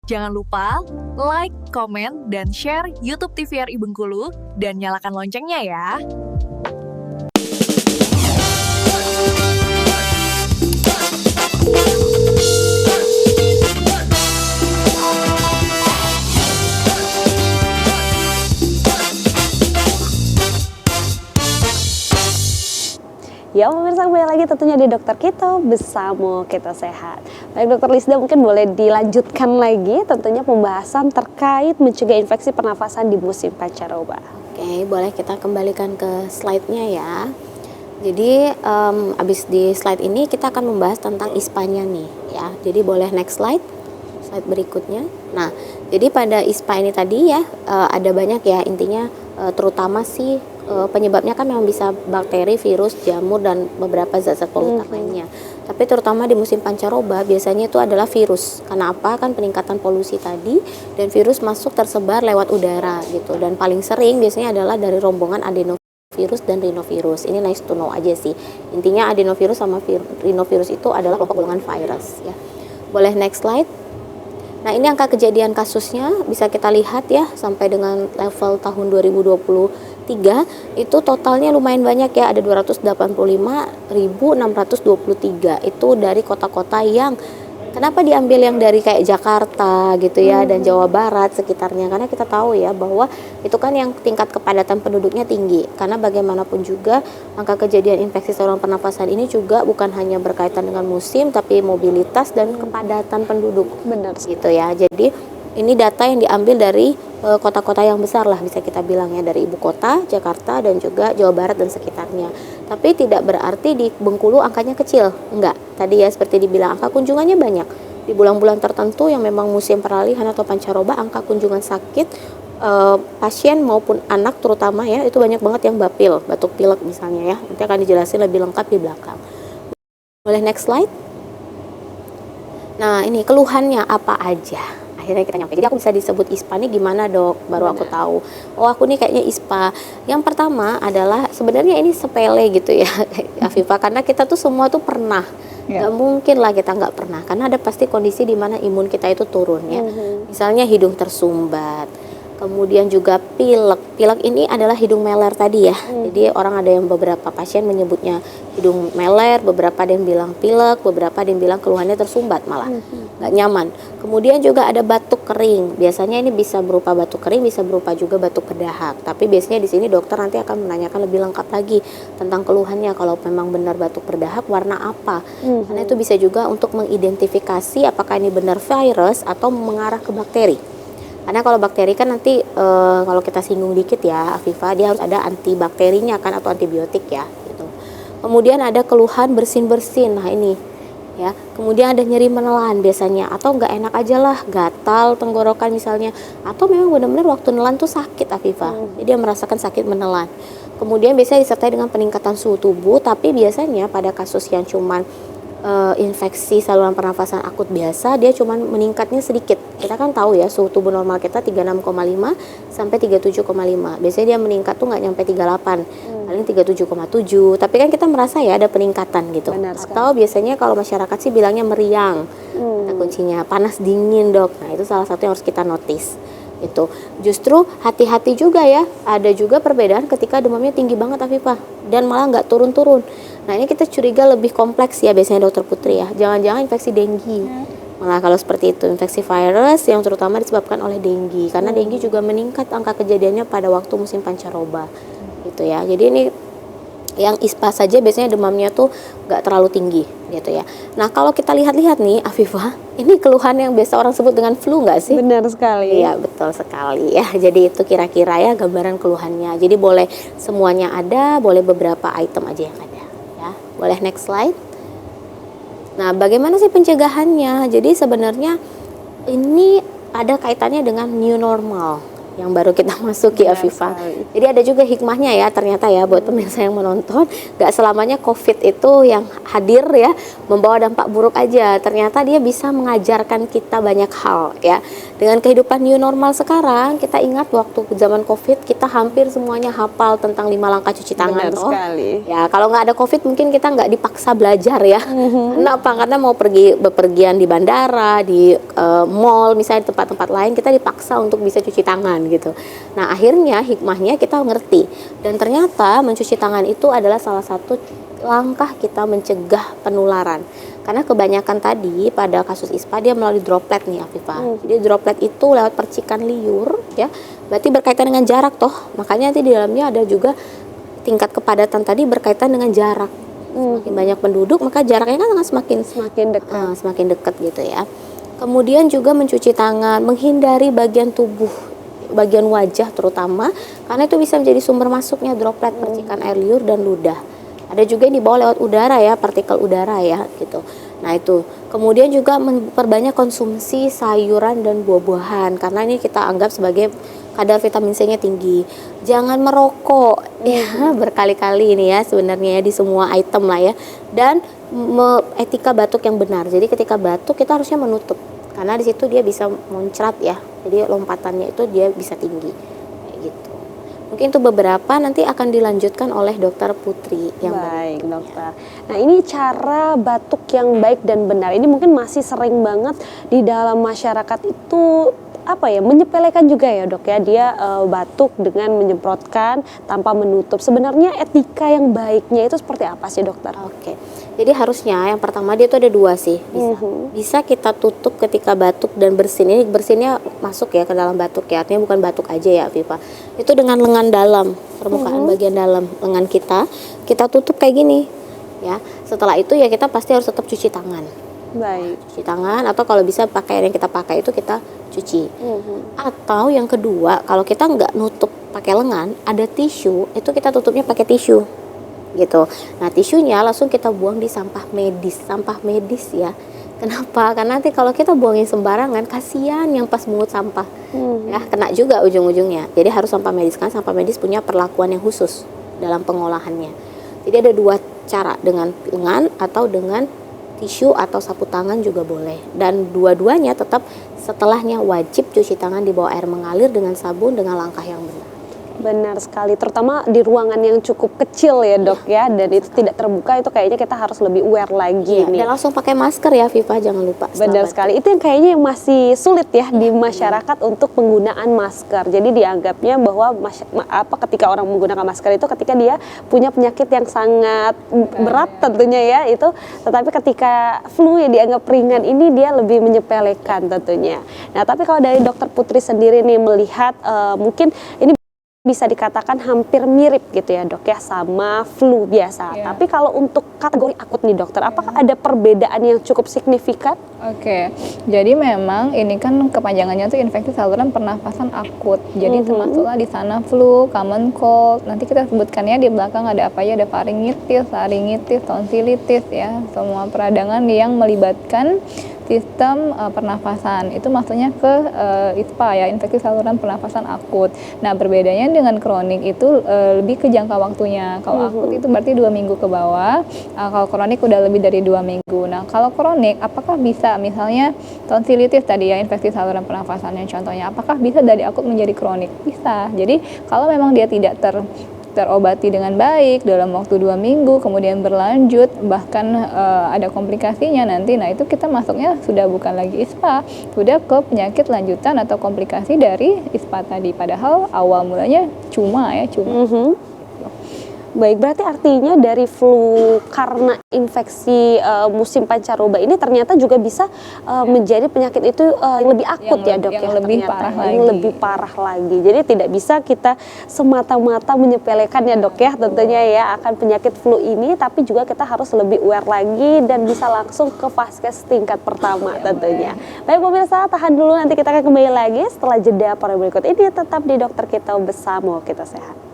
Jangan lupa like, komen, dan share YouTube TVRI Bengkulu dan nyalakan loncengnya ya. Ya pemirsa, kembali lagi tentunya di Dokter Kito bersama Kita Sehat. Baik Dokter Lisda, mungkin boleh dilanjutkan lagi tentunya pembahasan terkait mencegah infeksi pernafasan di musim pancaroba. Oke, boleh kita kembalikan ke slide-nya ya. Jadi abis di slide ini kita akan membahas tentang ISPA-nya nih ya. Jadi boleh next slide berikutnya. Nah, jadi pada ISPA ini tadi ya ada banyak ya intinya terutama sih penyebabnya kan memang bisa bakteri, virus, jamur dan beberapa zat-zat polutan lainnya. Tapi terutama di musim pancaroba biasanya itu adalah virus. Karena apa? Kan peningkatan polusi tadi dan virus masuk tersebar lewat udara gitu. Dan paling sering biasanya adalah dari rombongan adenovirus dan rhinovirus. Ini nice to know aja sih. Intinya adenovirus sama rhinovirus itu adalah kelompok golongan virus ya. Boleh next slide. Nah, ini angka kejadian kasusnya bisa kita lihat ya sampai dengan level tahun 2023 itu totalnya lumayan banyak ya, ada 285.623 itu dari kota-kota yang kenapa diambil yang dari kayak Jakarta gitu ya dan Jawa Barat sekitarnya, karena kita tahu ya bahwa itu kan yang tingkat kepadatan penduduknya tinggi, karena bagaimanapun juga angka kejadian infeksi saluran pernafasan ini juga bukan hanya berkaitan dengan musim tapi mobilitas dan kepadatan penduduk. Benar gitu ya. Jadi ini data yang diambil dari kota-kota yang besar lah bisa kita bilang ya, dari ibu kota Jakarta dan juga Jawa Barat dan sekitarnya. Tapi tidak berarti di Bengkulu angkanya kecil, enggak. Tadi ya seperti dibilang angka kunjungannya banyak. Di bulan-bulan tertentu yang memang musim peralihan atau pancaroba, angka kunjungan sakit pasien maupun anak terutama ya itu banyak banget yang bapil, batuk pilek misalnya ya. Nanti akan dijelasin lebih lengkap di belakang. Boleh next slide? Nah, ini keluhannya apa aja? Akhirnya kita nyampe. Jadi aku bisa disebut ISPA nih gimana dok? Baru aku tahu. Oh aku nih kayaknya ISPA. Yang pertama adalah sebenarnya ini sepele gitu ya Afifah. Karena kita tuh semua tuh pernah. Gak mungkin lah kita nggak pernah. Karena ada pasti kondisi di mana imun kita itu turun ya. Misalnya hidung tersumbat. Kemudian juga pilek. Pilek ini adalah hidung meler tadi ya. Jadi orang ada yang beberapa pasien menyebutnya hidung meler, beberapa ada yang bilang pilek, beberapa ada yang bilang keluhannya tersumbat malah. Nggak nyaman. Kemudian juga ada batuk kering. Biasanya ini bisa berupa batuk kering, bisa berupa juga batuk berdahak. Tapi biasanya di sini dokter nanti akan menanyakan lebih lengkap lagi tentang keluhannya. Kalau memang benar batuk berdahak, warna apa? Karena itu bisa juga untuk mengidentifikasi apakah ini benar virus atau mengarah ke bakteri. Karena kalau bakteri kan nanti kalau kita singgung dikit ya Afifah, dia harus ada antibakterinya kan atau antibiotik ya gitu. Kemudian ada keluhan bersin-bersin. Nah ini ya. Kemudian ada nyeri menelan biasanya atau nggak enak aja lah, gatal tenggorokan misalnya, atau memang benar-benar waktu nelan tuh sakit Afifah. Jadi dia merasakan sakit menelan. Kemudian biasanya disertai dengan peningkatan suhu tubuh, tapi biasanya pada kasus yang cuman infeksi saluran pernafasan akut biasa, dia cuman meningkatnya sedikit. Kita kan tahu ya suhu tubuh normal kita 36,5 sampai 37,5. Biasanya dia meningkat tuh nggak nyampe 38, paling 37,7. Tapi kan kita merasa ya ada peningkatan gitu. Atau biasanya kalau masyarakat sih bilangnya meriang. Nah, kuncinya panas dingin dok. Nah itu salah satu yang harus kita notice. Itu justru hati-hati juga ya, ada juga perbedaan ketika demamnya tinggi banget Afifah dan malah nggak turun-turun. Nah ini kita curiga lebih kompleks ya biasanya dokter Putri ya, jangan-jangan infeksi denggi. Malah kalau seperti itu infeksi virus yang terutama disebabkan oleh denggi, karena denggi juga meningkat angka kejadiannya pada waktu musim pancaroba gitu ya. Jadi ini yang ISPA saja biasanya demamnya tuh nggak terlalu tinggi gitu ya. Nah kalau kita lihat-lihat nih Afifah, ini keluhan yang biasa orang sebut dengan flu nggak sih? Benar sekali. Iya betul sekali ya. Jadi itu kira-kira ya gambaran keluhannya. Jadi boleh semuanya ada, boleh beberapa item aja yang ada ya. Boleh next slide. Nah bagaimana sih pencegahannya? Jadi sebenarnya ini ada kaitannya dengan new normal yang baru kita masuki, Benar Afifah. sekali. Jadi ada juga hikmahnya ya ternyata ya buat pemirsa yang menonton, gak selamanya COVID itu yang hadir ya membawa dampak buruk aja. Ternyata dia bisa mengajarkan kita banyak hal ya. Dengan kehidupan new normal sekarang, kita ingat waktu zaman COVID kita hampir semuanya hafal tentang 5 langkah cuci tangan. Benar sekali. Ya kalau nggak ada COVID mungkin kita nggak dipaksa belajar ya. Kenapa? Karena mau pergi bepergian di bandara, di mall, misalnya di tempat-tempat lain kita dipaksa untuk bisa cuci tangan gitu. Nah akhirnya hikmahnya kita ngerti dan ternyata mencuci tangan itu adalah salah satu langkah kita mencegah penularan. Karena kebanyakan tadi pada kasus ISPA dia melalui droplet nih Afifah. Jadi droplet itu lewat percikan liur ya. Berarti berkaitan dengan jarak toh. Makanya nanti di dalamnya ada juga tingkat kepadatan tadi berkaitan dengan jarak. Semakin banyak penduduk maka jaraknya kan semakin dekat gitu ya. Kemudian juga mencuci tangan, menghindari bagian tubuh, bagian wajah terutama karena itu bisa menjadi sumber masuknya droplet percikan air liur dan ludah. Ada juga yang dibawa lewat udara ya, partikel udara ya gitu. Nah itu, kemudian juga memperbanyak konsumsi sayuran dan buah-buahan karena ini kita anggap sebagai kadar vitamin C-nya tinggi. Jangan merokok ya berkali-kali ini ya sebenarnya ya di semua item lah ya. Dan etika batuk yang benar. Jadi ketika batuk kita harusnya menutup karena di situ dia bisa muncrat ya. Jadi lompatannya itu dia bisa tinggi kayak gitu. Mungkin itu beberapa, nanti akan dilanjutkan oleh Dokter Putri yang baik dokter. Nah ini cara batuk yang baik dan benar ini mungkin masih sering banget di dalam masyarakat itu apa ya, menyepelekan juga ya dok ya, dia batuk dengan menyemprotkan tanpa menutup. Sebenarnya etika yang baiknya itu seperti apa sih dokter? Oke, jadi harusnya yang pertama dia itu ada dua sih, bisa kita tutup ketika batuk dan bersin. Ini bersinnya masuk ya ke dalam batuk ya, artinya bukan batuk aja ya Viva. Itu dengan lengan dalam, permukaan bagian dalam lengan kita tutup kayak gini ya. Setelah itu ya kita pasti harus tetap cuci tangan. Baik. Cuci tangan atau kalau bisa pakaian yang kita pakai itu kita cuci. Atau yang kedua, kalau kita nggak nutup pakai lengan, ada tisu, itu kita tutupnya pakai tisu gitu. Nah tisunya langsung kita buang di sampah medis ya. Kenapa? Karena nanti kalau kita buangin sembarangan, kasihan yang pas mungut sampah ya kena juga ujung-ujungnya. Jadi harus sampah medis, kan sampah medis punya perlakuan yang khusus dalam pengolahannya. Jadi ada dua cara, dengan lengan atau dengan tisu atau sapu tangan juga boleh. Dan dua-duanya tetap setelahnya wajib cuci tangan di bawah air mengalir dengan sabun dengan langkah yang benar. Benar sekali, terutama di ruangan yang cukup kecil ya dok ya, dan itu tidak terbuka, itu kayaknya kita harus lebih aware lagi nih. Dan langsung pakai masker ya Viva, jangan lupa. Benar sekali, itu yang kayaknya yang masih sulit ya di masyarakat untuk penggunaan masker. Jadi dianggapnya bahwa ketika orang menggunakan masker itu ketika dia punya penyakit yang sangat berat tentunya ya itu, tetapi ketika flu yang dianggap ringan ini dia lebih menyepelekan tentunya. Nah tapi kalau dari dokter Putri sendiri nih melihat mungkin ini bisa dikatakan hampir mirip gitu ya dok ya sama flu biasa. Tapi kalau untuk kategori akut nih dokter, apakah ada perbedaan yang cukup signifikan? Oke, jadi memang ini kan kepanjangannya tuh infeksi saluran pernafasan akut. Jadi termasuklah di sana flu, common cold. Nanti kita sebutkannya di belakang ada apa ya, ada faringitis, laringitis, tonsilitis ya. Semua peradangan yang melibatkan sistem pernafasan. Itu maksudnya ke ISPA ya, infeksi saluran pernafasan akut. Nah, berbedanya dengan kronik itu lebih ke jangka waktunya. Kalau akut itu berarti 2 minggu ke bawah. Kalau kronik udah lebih dari 2 minggu. Nah, kalau kronik apakah bisa misalnya tonsilitis tadi ya, infeksi saluran pernafasannya contohnya, apakah bisa dari akut menjadi kronik? Bisa. Jadi, kalau memang dia tidak terobati dengan baik dalam waktu 2 minggu, kemudian berlanjut bahkan ada komplikasinya nanti, nah itu kita masuknya sudah bukan lagi ISPA, sudah ke penyakit lanjutan atau komplikasi dari ISPA tadi, padahal awal mulanya cuma. Baik, berarti artinya dari flu karena infeksi musim pancaroba ini ternyata juga bisa menjadi penyakit itu yang lebih akut ya dok, yang lebih parah lagi. Yang lebih parah lagi. Jadi tidak bisa kita semata-mata menyepelekan ya dok ya tentunya ya akan penyakit flu ini, tapi juga kita harus lebih aware lagi dan bisa langsung ke vaskes tingkat pertama tentunya. Baik pemirsa, tahan dulu, nanti kita akan kembali lagi setelah jeda para berikut ini, tetap di Dokter Kita Bersama Kita Sehat.